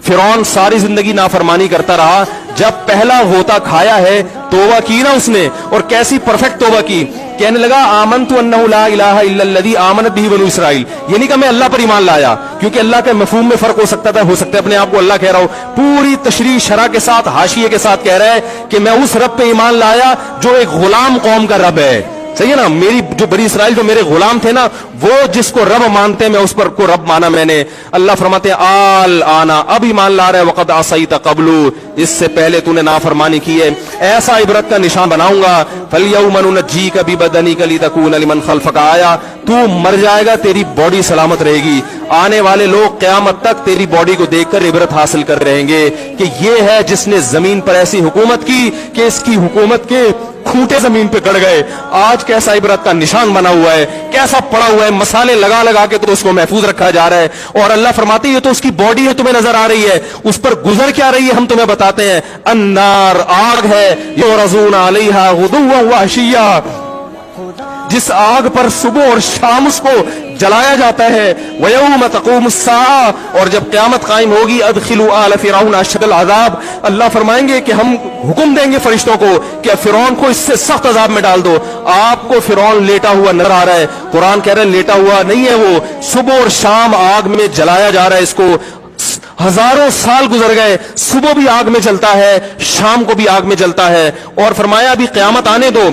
फिरौन सारी जिंदगी नाफरमानी करता रहा, जब पहला होता खाया है तौबा की ना उसने, और कैसी परफेक्ट तौबा की। कहने लगा आमनतु अन्नहु ला इलाहा इल्लल्लज़ी आमनत बिही बनु इसराइल। ये नहीं कहा मैं अल्लाह पर ईमान लाया, क्योंकि अल्लाह के मफहूम में फर्क हो सकता था, हो सकता है अपने आप को अल्लाह कह रहा हो। पूरी तशरीह शरह के साथ, हाशिये के साथ कह रहा है कि मैं उस रब पे ईमान लाया जो एक गुलाम कौम का रब है। सही है ना, मेरी जो बनी इसराइल जो मेरे गुलाम थे ना, वो जिसको रब मानते हैं मैं उस पर को रब माना मैंने। अल्लाह फरमाते हैं आल आना, अब ईमान ला रहा है, वक़द असैत क़ब्लु, इससे पहले तूने नाफरमानी की है, ऐसा इबरत का निशान बनाऊंगा। फल्यौम नुनज्जीका बिबदनिका लितकूना लिमन खल्फका आया, तू मर जाएगा तेरी बॉडी सलामत रहेगी, आने वाले लोग क़यामत तक तेरी बॉडी को देखकर इबरत हासिल कर रहेंगे कि ये है जिसने जमीन पर ऐसी हुकूमत की कि इसकी हुकूमत के खूंटे जमीन पे गड़ गए। आज कैसा इबरत का निशान बना हुआ है, कैसा पड़ा हुआ है, मसाले लगा लगा के तो उसको महफूज रखा जा रहा है। और अल्लाह फरमाते ये तो उसकी बॉडी है, तुम्हें नजर आ रही है, उस पर गुजर क्या रही है हम तुम्हें बताते हैं। अन्नार, आग है, युरज़ूना अलैहा गुदुव्वन व अशिय्या, जिस आग पर सुबह और शाम उसको जलाया जाता है। वयौम तक़ूमुस्साअ, और जब क़यामत कायम होगी, अदखिलू आल फ़िरऔन अशद्दल अज़ाब, अल्लाह फरमाएंगे कि हम हुक्म देंगे फरिश्तों को कि फिरौन को इससे सख्त अजाब में डाल दो। आपको फिरौन लेटा हुआ नजर आ रहा है, कुरान कह रहा है लेटा हुआ नहीं है, वो सुबह और शाम आग में जलाया जा रहा है इसको। हजारों साल गुजर गए, सुबह भी आग में जलता है, शाम को भी आग में जलता है। और फरमाया अभी क़यामत आने दो,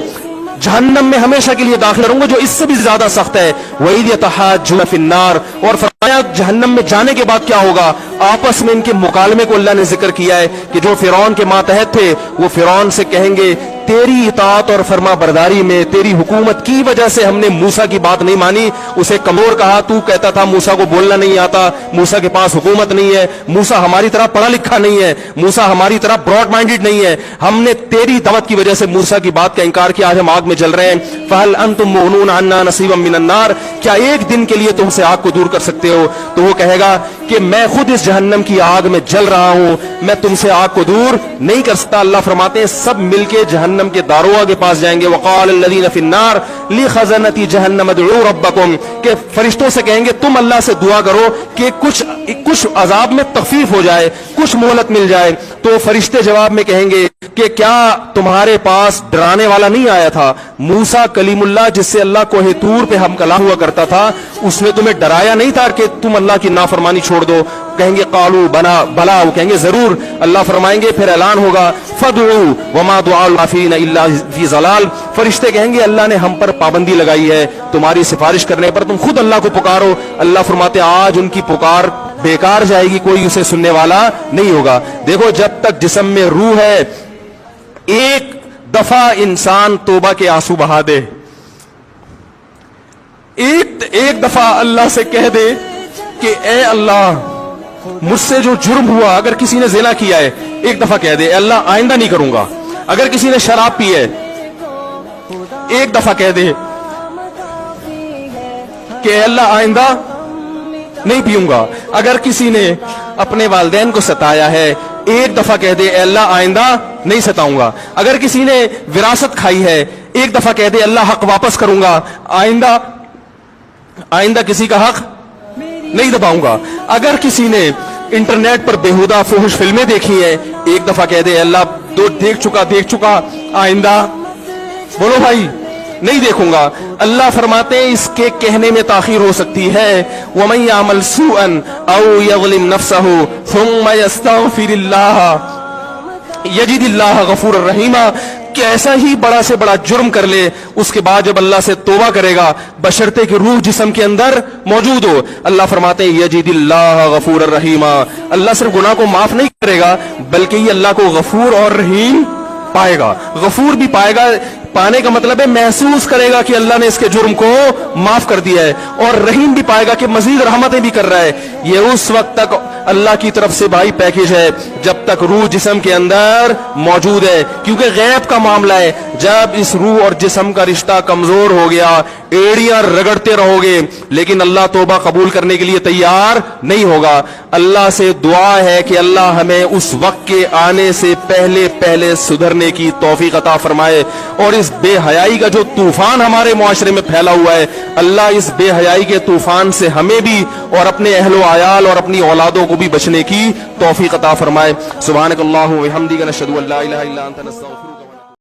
जहन्नम में हमेशा के लिए दाखिल रहूंगा जो इससे भी ज्यादा सख्त है। वहीद यतहाज्जुन फिन्नार, और फरमाया जहन्नम में जाने के बाद क्या होगा, आपस में इनके मुकालमे को अल्लाह ने जिक्र किया है कि जो फिरौन के मातहत थे वो फिरौन से कहेंगे तेरी इताअत और फरमा बरदारी में, तेरी हुकूमत की वजह से हमने मूसा की बात नहीं मानी। उसे कमजोर कहा, तू कहता था मूसा को बोलना नहीं आता, मूसा के पास हुकूमत नहीं है, मूसा हमारी तरह पढ़ा लिखा नहीं है, मूसा हमारी तरह ब्रॉड माइंडेड नहीं है, हमने तेरी दावत की वजह से मूसा की बात का इंकार किया, आज हम आग में जल रहे हैं। फहल अंतुम मुगनून अन्ना नसीबम मिनन नार, क्या एक दिन के लिए तुमसे आग को दूर कर सकते हो? तो वो कहेगा कि मैं खुद इस जहन्नम की आग में जल रहा हूं, मैं तुमसे आग को दूर नहीं कर सकता। अल्लाह फरमाते हैं सब मिलके जहन्नम के दारोगा के पास जाएंगे। वक़ाल लल्लज़ीना फ़िन्नार लिख़ज़नती जहन्नम उदऊ रब्बकुम, के फरिश्तों से कहेंगे तुम अल्लाह से दुआ करो कि कुछ अजाब में तखफीफ हो जाए, कुछ मोहलत मिल जाए। तो फरिश्ते जवाब में कहेंगे कि क्या तुम्हारे पास डराने वाला नहीं आया था? मूसा कलीमुल्लाह जिससे अल्लाह कोहे तूर पे हम कला हुआ करता था, उसने तुम्हें डराया नहीं था कि तुम अल्लाह की नाफरमानी छोड़ दो? कहेंगे कालू बना बला, वो कहेंगे जरूर। अल्लाह फरमाएंगे फिर ऐलान होगा फदउ वमा दुआउल काफिरीन इल्ला फी ज़लाल, फरिश्ते कहेंगे अल्लाह ने हम पर पाबंदी लगाई है, तुम्हारी सिफारिश करने पर तुम खुद अल्लाह को पुकारो। अल्लाह फरमाते आज उनकी पुकार बेकार जाएगी, कोई उसे सुनने वाला नहीं होगा। देखो जब तक जिस्म में रूह है, एक दफा इंसान तौबा के आंसू बहा दे, एक दफा अल्लाह से कह दे कि ए अल्लाह मुझसे जो जुर्म हुआ, अगर किसी ने ज़िना किया है एक दफा कह दे अल्लाह आइंदा नहीं करूंगा। अगर किसी ने शराब पी है एक दफा कह दे कि अल्लाह आइंदा नहीं पीऊंगा। अगर किसी ने अपने वालिदैन को सताया है एक दफा कह दे अल्लाह आइंदा नहीं सताऊंगा। अगर किसी ने विरासत खाई है एक दफा कह दे अल्लाह हक वापस करूंगा, आइंदा किसी का हक नहीं दबाऊंगा। अगर किसी ने इंटरनेट पर बेहुदा फुहश फिल्में देखी है एक दफा कह दे अल्लाह तो देख चुका, आइंदा बोलो भाई नहीं देखूंगा। अल्लाह फरमाते हैं इसके कहने में ताखीर हो सकती है। वमन यामल सूअन औ यज़लिम नफ्सहु सुम्मा यस्तगफिरिल्लाह यजिदिल्लाह गफूरर रहीमा, कि ऐसा ही बड़ा से बड़ा जुर्म कर ले, उसके बाद जब अल्लाह से तौबा करेगा बशर्ते कि रूह जिस्म के अंदर मौजूद हो, अल्लाह फरमाते हैं यजिदिल्लाह गफूरर रहीमा, अल्लाह सिर्फ गुनाह को माफ नहीं करेगा बल्कि ये अल्लाह को गफूर और रहीम पाएगा। गफूर भी पाएगा, पाने का मतलब है महसूस करेगा कि अल्लाह ने इसके जुर्म को माफ कर दिया है, और रहीम भी पाएगा कि मजीद रहमतें भी कर रहा है। ये उस वक्त तक अल्लाह की तरफ से भाई पैकेज है जब तक रूह जिस्म के अंदर मौजूद है, क्योंकि गैब का मामला है। जब इस रूह और जिस्म का रिश्ता कमजोर हो गया, एड़ियां रगड़ते रहोगे लेकिन अल्लाह तौबा कबूल करने के लिए तैयार नहीं होगा। अल्लाह से दुआ है कि अल्लाह हमें उस वक्त के आने से पहले पहले सुधरने की तौफीक अता फरमाए, और इस बेहयाई का जो तूफान हमारे मुआशरे में फैला हुआ है, अल्लाह इस बेहयाई के तूफान से हमें भी और अपने अहलो आयाल और अपनी औलादों को کو بھی بچنے کی توفیق عطا فرمائے. سبحانک اللہم و بحمدک نشہد ان لا الہ الا انت نستغفرک.